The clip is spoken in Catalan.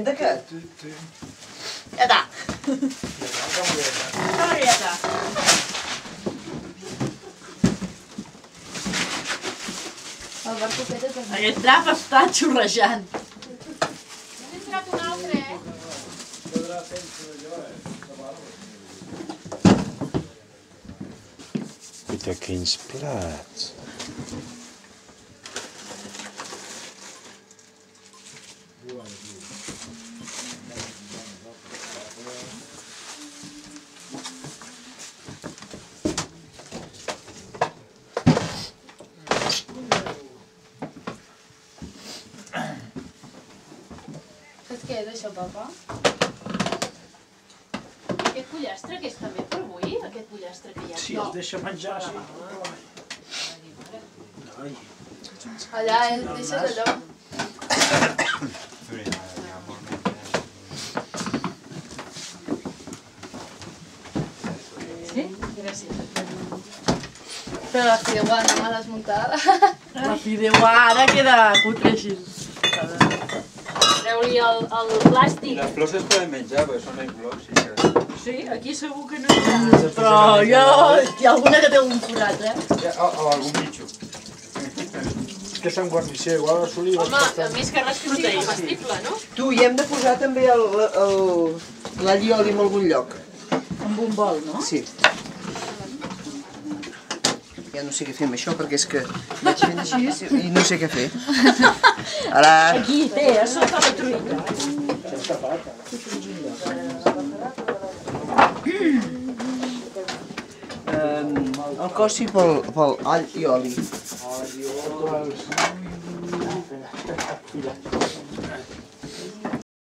De què? Ja està. Ja està. Aquest drap està xorrejant. N'he entrat un altre, Guaita, quins plats. Saps què és això, papa? Aquest pollastre que és també per avui? Aquest pollastre que hi ha? Si es deixa menjar, sí. Allà, deixa't allò. Sí? Gràcies. Però la fideuà no me l'has muntada. La fideuà ara queda cutre així. Treu-li el plàstic. Les flors es poden menjar, perquè són les flors. Sí, aquí segur que no hi ha. Però hi ha alguna que té un forat, eh? O algun bitxo. Que Sant Guarnisser, igual a l'Assolí... Home, més que res que sigui comestible, no? Tu, hi hem de posar també l'allioli en algun lloc. Amb un bol, no? Sí. Ja no sé què fer amb això, perquè és que vaig fent així i no sé què fer. Ara... Aquí té, a sota la truita. El cossi pel all i oli.